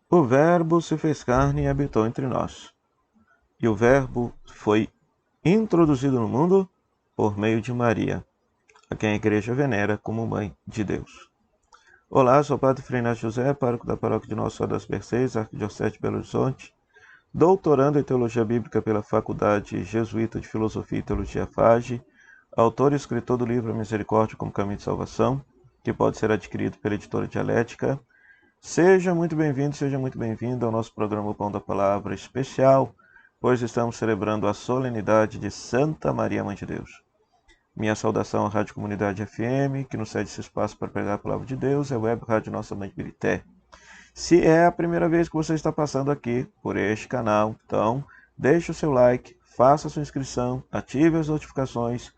O Verbo se fez carne e habitou entre nós. E o Verbo foi introduzido no mundo por meio de Maria, a quem a Igreja venera como Mãe de Deus. Olá, sou o Padre Frei Inácio José, pároco da Paróquia de Nossa Senhora das Mercês, Arquidiocese de Belo Horizonte, doutorando em Teologia Bíblica pela Faculdade Jesuíta de Filosofia e Teologia FAGE, autor e escritor do livro A Misericórdia como Caminho de Salvação, que pode ser adquirido pela editora Dialética. Seja muito bem-vindo, seja muito bem-vinda ao nosso programa O Pão da Palavra especial, pois estamos celebrando a solenidade de Santa Maria, Mãe de Deus. Minha saudação à Rádio Comunidade FM, que nos cede esse espaço para pregar a Palavra de Deus, é a Web Rádio Nossa Mãe de Birité. Se é a primeira vez que você está passando aqui por este canal, então deixe o seu like, faça a sua inscrição, ative as notificações,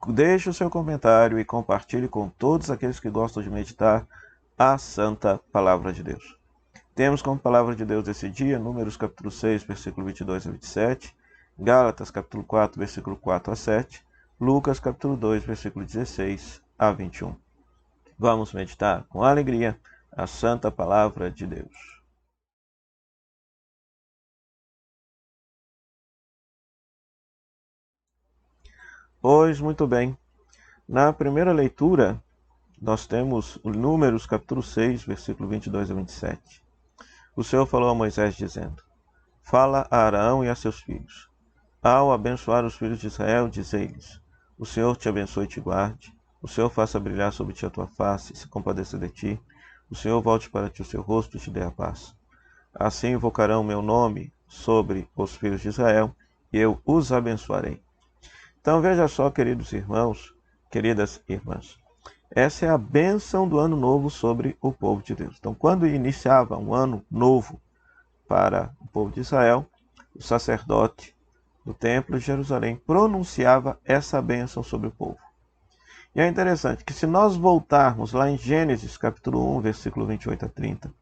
deixe o seu comentário e compartilhe com todos aqueles que gostam de meditar a Santa Palavra de Deus. Temos como Palavra de Deus esse dia, Números capítulo 6, versículo 22 a 27, Gálatas capítulo 4, versículo 4 a 7, Lucas capítulo 2, versículo 16 a 21. Vamos meditar com alegria a Santa Palavra de Deus. Pois, muito bem, na primeira leitura, nós temos o Números capítulo 6, versículo 22 a 27. O Senhor falou a Moisés dizendo: Fala a Arão e a seus filhos. Ao abençoar os filhos de Israel, diz-lhes: O Senhor te abençoe e te guarde. O Senhor faça brilhar sobre ti a tua face e se compadeça de ti. O Senhor volte para ti o seu rosto e te dê a paz. Assim invocarão o meu nome sobre os filhos de Israel, e eu os abençoarei. Então veja só, queridos irmãos, queridas irmãs, essa é a bênção do ano novo sobre o povo de Deus. Então, quando iniciava um ano novo para o povo de Israel, o sacerdote do templo de Jerusalém pronunciava essa bênção sobre o povo. E é interessante que se nós voltarmos lá em Gênesis capítulo 1, versículo 28 a 30,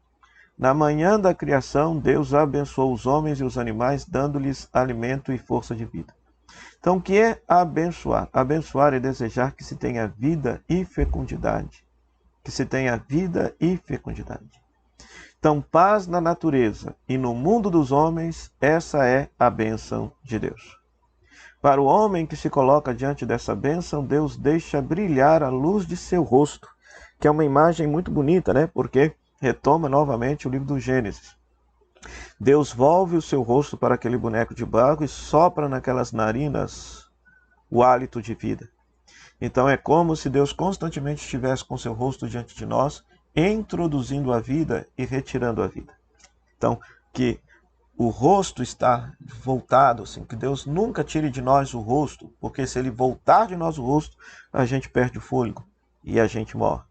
na manhã da criação, Deus abençoou os homens e os animais, dando-lhes alimento e força de vida. Então, o que é abençoar? Abençoar é desejar que se tenha vida e fecundidade. Que se tenha vida e fecundidade. Então, paz na natureza e no mundo dos homens, essa é a bênção de Deus. Para o homem que se coloca diante dessa bênção, Deus deixa brilhar a luz de seu rosto, que é uma imagem muito bonita, né? Porque retoma novamente o livro do Gênesis. Deus volve o seu rosto para aquele boneco de barro e sopra naquelas narinas o hálito de vida. Então é como se Deus constantemente estivesse com seu rosto diante de nós, introduzindo a vida e retirando a vida. Então, que o rosto está voltado, assim, que Deus nunca tire de nós o rosto, porque se ele voltar de nós o rosto, a gente perde o fôlego e a gente morre,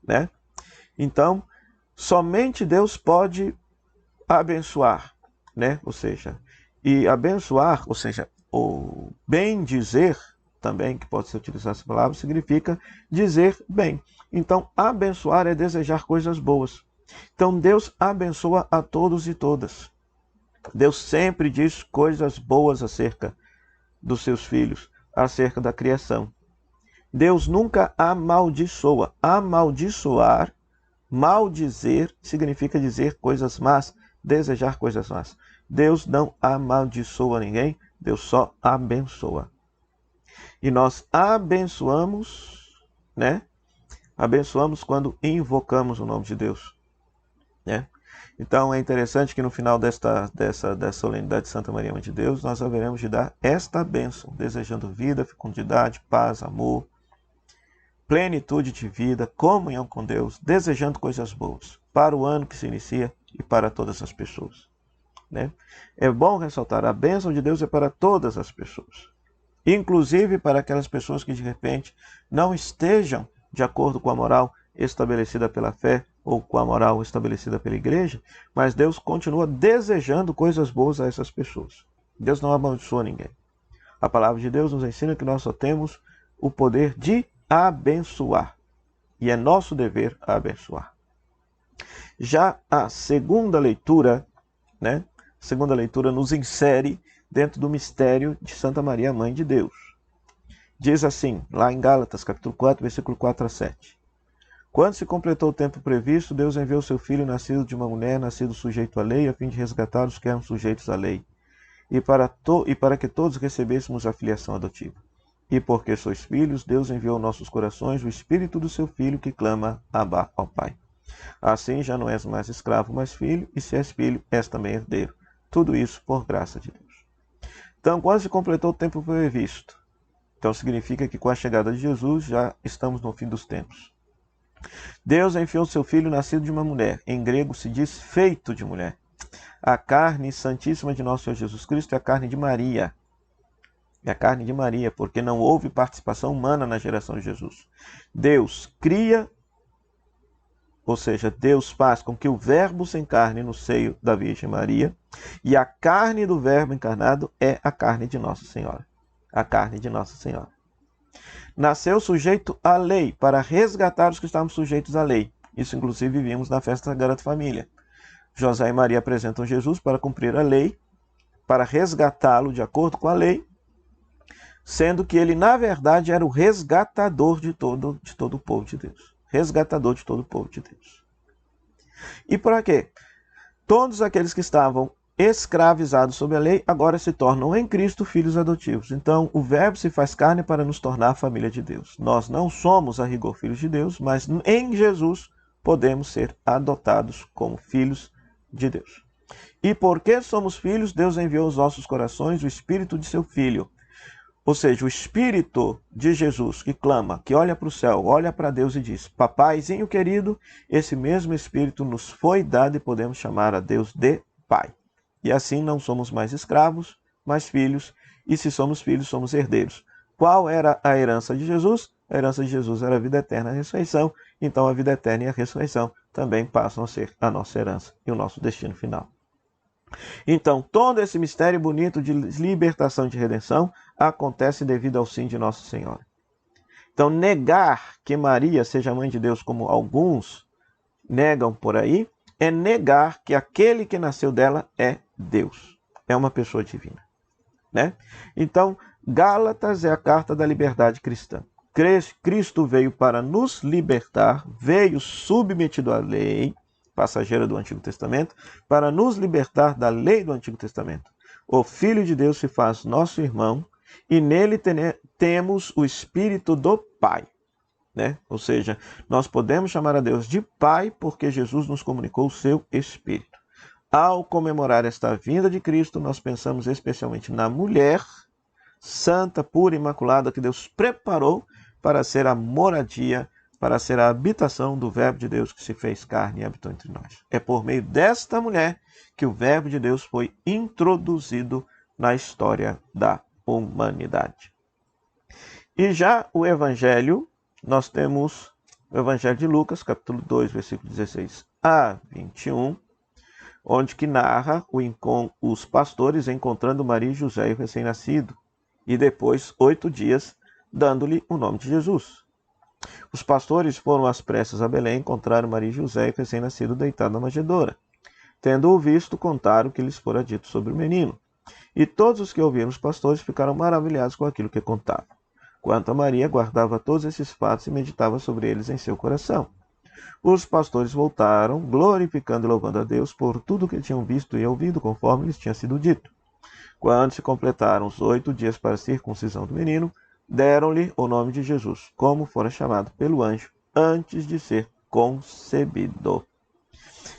né? Então, somente Deus pode abençoar, né? Ou seja, o bem dizer também, que pode ser utilizada essa palavra, significa dizer bem. Então, abençoar é desejar coisas boas. Então, Deus abençoa a todos e todas. Deus sempre diz coisas boas acerca dos seus filhos, acerca da criação. Deus nunca amaldiçoa. Amaldiçoar, maldizer, significa dizer coisas más, desejar coisas más. Deus não amaldiçoa ninguém, Deus só abençoa. E nós abençoamos, né? Abençoamos quando invocamos o nome de Deus, né? Então é interessante que no final dessa solenidade de Santa Maria Mãe de Deus, nós haveremos de dar esta bênção, desejando vida, fecundidade, paz, amor, plenitude de vida, comunhão com Deus, desejando coisas boas para o ano que se inicia e para todas as pessoas, né? É bom ressaltar, a bênção de Deus é para todas as pessoas, inclusive para aquelas pessoas que de repente não estejam de acordo com a moral estabelecida pela fé ou com a moral estabelecida pela igreja, mas Deus continua desejando coisas boas a essas pessoas. Deus não amaldiçoa ninguém. A palavra de Deus nos ensina que nós só temos o poder de abençoar, e é nosso dever abençoar. Já a segunda leitura, né? A segunda leitura nos insere dentro do mistério de Santa Maria, Mãe de Deus. Diz assim, lá em Gálatas, capítulo 4, versículo 4 a 7. Quando se completou o tempo previsto, Deus enviou seu Filho, nascido de uma mulher, nascido sujeito à lei, a fim de resgatar os que eram sujeitos à lei, e para que todos recebêssemos a filiação adotiva. E porque sois filhos, Deus enviou aos nossos corações o Espírito do seu Filho, que clama Abba ao Pai. Assim já não és mais escravo, mas filho, e se és filho, és também herdeiro. Tudo isso por graça de Deus. Então, quando se completou o tempo previsto, então significa que com a chegada de Jesus já estamos no fim dos tempos. Deus enviou seu Filho nascido de uma mulher. Em grego se diz feito de mulher. A carne santíssima de nosso Senhor Jesus Cristo é a carne de Maria. É a carne de Maria, porque não houve participação humana na geração de Jesus. Deus cria, ou seja, Deus faz com que o Verbo se encarne no seio da Virgem Maria, e a carne do Verbo encarnado é a carne de Nossa Senhora. A carne de Nossa Senhora. Nasceu sujeito à lei, para resgatar os que estavam sujeitos à lei. Isso, inclusive, vimos na festa da Sagrada Família. José e Maria apresentam Jesus para cumprir a lei, para resgatá-lo de acordo com a lei, sendo que ele, na verdade, era o resgatador de todo o povo de Deus. Resgatador de todo o povo de Deus. E para quê? Todos aqueles que estavam escravizados sob a lei, agora se tornam em Cristo filhos adotivos. Então, o Verbo se faz carne para nos tornar a família de Deus. Nós não somos, a rigor, filhos de Deus, mas em Jesus podemos ser adotados como filhos de Deus. E porque somos filhos, Deus enviou aos nossos corações o Espírito de seu Filho. Ou seja, o Espírito de Jesus que clama, que olha para o céu, olha para Deus e diz: Papaizinho querido, esse mesmo Espírito nos foi dado e podemos chamar a Deus de Pai. E assim não somos mais escravos, mas filhos, e se somos filhos, somos herdeiros. Qual era a herança de Jesus? A herança de Jesus era a vida eterna e a ressurreição, então a vida eterna e a ressurreição também passam a ser a nossa herança e o nosso destino final. Então, todo esse mistério bonito de libertação e de redenção acontece devido ao sim de Nossa Senhora. Então, negar que Maria seja mãe de Deus, como alguns negam por aí, é negar que aquele que nasceu dela é Deus, é uma pessoa divina, né? Então, Gálatas é a carta da liberdade cristã. Cristo veio para nos libertar, veio submetido à lei passageira do Antigo Testamento, para nos libertar da lei do Antigo Testamento. O Filho de Deus se faz nosso irmão e nele temos o Espírito do Pai. Né? Ou seja, nós podemos chamar a Deus de Pai porque Jesus nos comunicou o seu Espírito. Ao comemorar esta vinda de Cristo, nós pensamos especialmente na mulher santa, pura e imaculada que Deus preparou para ser a moradia, para ser a habitação do Verbo de Deus que se fez carne e habitou entre nós. É por meio desta mulher que o Verbo de Deus foi introduzido na história da humanidade. E já o Evangelho, nós temos o Evangelho de Lucas, capítulo 2, versículo 16 a 21, onde que narra os pastores encontrando Maria e José, o recém-nascido, e depois 8 dias dando-lhe o nome de Jesus. Os pastores foram às pressas a Belém, encontraram Maria e José, o recém-nascido, deitado na manjedoura. Tendo-o visto, contaram o que lhes fora dito sobre o menino. E todos os que ouviram os pastores ficaram maravilhados com aquilo que contavam. Quanto a Maria, guardava todos esses fatos e meditava sobre eles em seu coração. Os pastores voltaram, glorificando e louvando a Deus por tudo que tinham visto e ouvido, conforme lhes tinha sido dito. Quando se completaram os 8 dias para a circuncisão do menino, deram-lhe o nome de Jesus, como fora chamado pelo anjo, antes de ser concebido.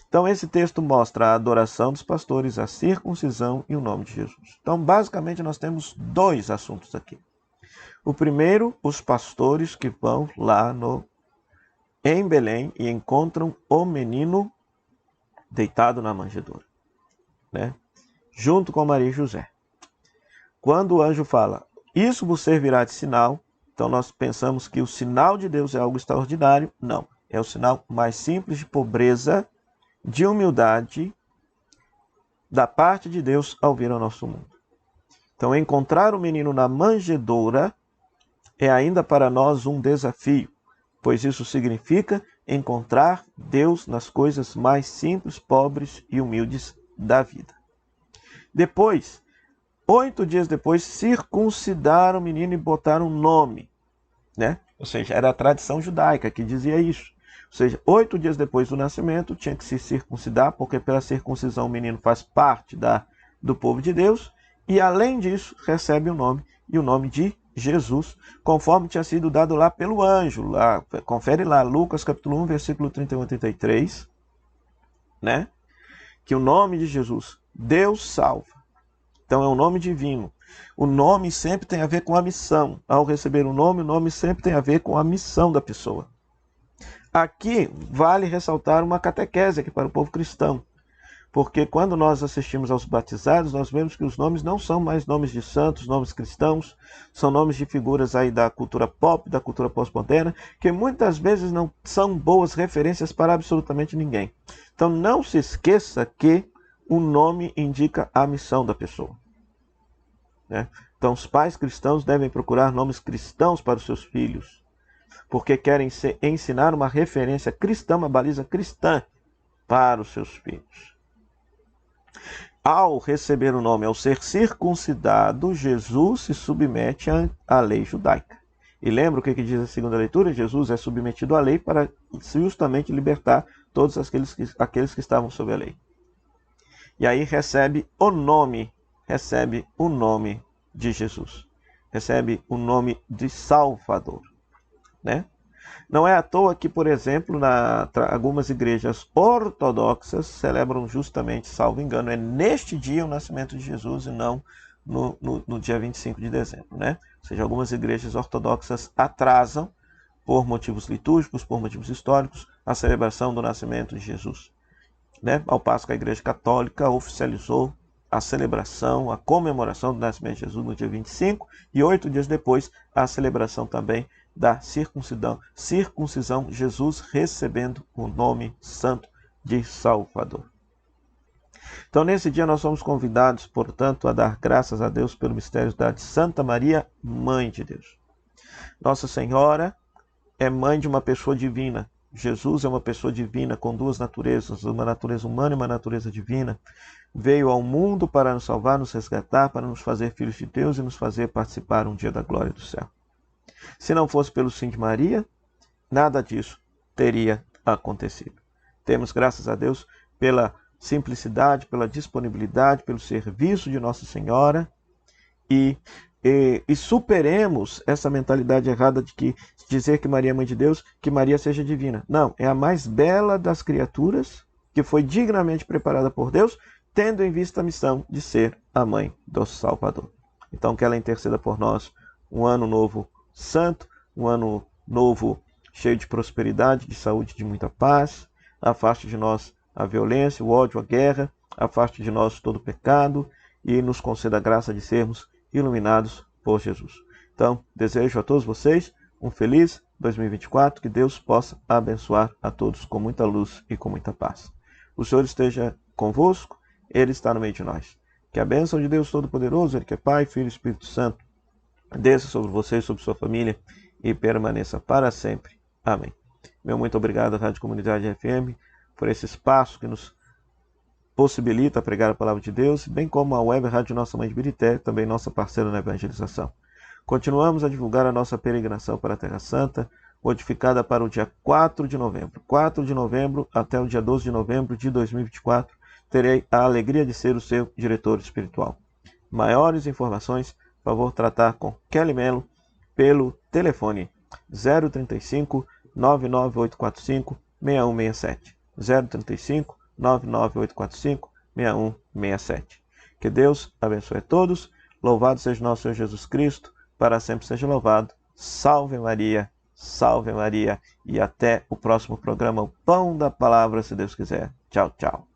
Então, esse texto mostra a adoração dos pastores, a circuncisão e o nome de Jesus. Então, basicamente, nós temos 2 assuntos aqui. O primeiro, os pastores que vão lá em Belém e encontram o menino deitado na manjedoura, né? Junto com Maria e José. Quando o anjo fala, isso vos servirá de sinal, então nós pensamos que o sinal de Deus é algo extraordinário. Não, é o sinal mais simples de pobreza, de humildade, da parte de Deus ao vir ao nosso mundo. Então, encontrar o menino na manjedoura é ainda para nós um desafio, pois isso significa encontrar Deus nas coisas mais simples, pobres e humildes da vida. Depois, 8 dias depois, circuncidaram o menino e botaram um nome, né? Ou seja, era a tradição judaica que dizia isso. Ou seja, 8 dias depois do nascimento, tinha que se circuncidar, porque pela circuncisão o menino faz parte do povo de Deus, e além disso, recebe o nome de Jesus, conforme tinha sido dado lá pelo anjo. Lá, confere lá, Lucas capítulo 1, versículo 31 a 33, né? Que o nome de Jesus, Deus salva. Então é um nome divino. O nome sempre tem a ver com a missão. Ao receber o nome sempre tem a ver com a missão da pessoa. Aqui vale ressaltar uma catequese aqui para o povo cristão. Porque quando nós assistimos aos batizados, nós vemos que os nomes não são mais nomes de santos, nomes cristãos, são nomes de figuras aí da cultura pop, da cultura pós-moderna, que muitas vezes não são boas referências para absolutamente ninguém. Então não se esqueça que o nome indica a missão da pessoa, né? Então os pais cristãos devem procurar nomes cristãos para os seus filhos, porque querem ensinar uma referência cristã, uma baliza cristã para os seus filhos. Ao receber o nome, ao ser circuncidado, Jesus se submete à lei judaica. E lembra o que diz a segunda leitura? Jesus é submetido à lei para justamente libertar todos aqueles que estavam sob a lei. E aí recebe o nome de Jesus. Recebe o nome de Salvador, né? Não é à toa que, por exemplo, algumas igrejas ortodoxas celebram justamente, salvo engano, é neste dia o nascimento de Jesus e não no dia 25 de dezembro, né? Ou seja, algumas igrejas ortodoxas atrasam, por motivos litúrgicos, por motivos históricos, a celebração do nascimento de Jesus, né? Ao passo que a Igreja Católica oficializou a celebração, a comemoração do nascimento de Jesus no dia 25 e 8 dias depois a celebração também da circuncisão, Jesus recebendo o nome santo de Salvador. Então nesse dia nós somos convidados, portanto, a dar graças a Deus pelo mistério da Santa Maria, Mãe de Deus. Nossa Senhora é mãe de uma pessoa divina. Jesus é uma pessoa divina com duas naturezas, uma natureza humana e uma natureza divina. Veio ao mundo para nos salvar, nos resgatar, para nos fazer filhos de Deus e nos fazer participar um dia da glória do céu. Se não fosse pelo sim de Maria, nada disso teria acontecido. Temos, graças a Deus, pela simplicidade, pela disponibilidade, pelo serviço de Nossa Senhora e superemos essa mentalidade errada de que dizer que Maria é mãe de Deus, que Maria seja divina. Não, é a mais bela das criaturas que foi dignamente preparada por Deus, tendo em vista a missão de ser a mãe do Salvador. Então que ela interceda por nós um ano novo santo, um ano novo cheio de prosperidade, de saúde, de muita paz. Afaste de nós a violência, o ódio, a guerra, afaste de nós todo pecado e nos conceda a graça de sermos iluminados por Jesus. Então, desejo a todos vocês um feliz 2024, que Deus possa abençoar a todos com muita luz e com muita paz. O Senhor esteja convosco, Ele está no meio de nós. Que a bênção de Deus Todo-Poderoso, Ele que é Pai, Filho e Espírito Santo, desça sobre você e sobre sua família e permaneça para sempre. Amém. Meu muito obrigado à Rádio Comunidade FM por esse espaço que nos possibilita pregar a palavra de Deus, bem como a Web Rádio Nossa Mãe de Birité, também nossa parceira na evangelização. Continuamos a divulgar a nossa peregrinação para a Terra Santa, modificada para o dia 4 de novembro. 4 de novembro até o dia 12 de novembro de 2024, terei a alegria de ser o seu diretor espiritual. Maiores informações, por favor, tratar com Kelly Melo pelo telefone 035 99845 6167. 035 99845 6167. Que Deus abençoe a todos. Louvado seja nosso Senhor Jesus Cristo, para sempre seja louvado. Salve Maria, salve Maria. E até o próximo programa, o Pão da Palavra, se Deus quiser. Tchau, tchau.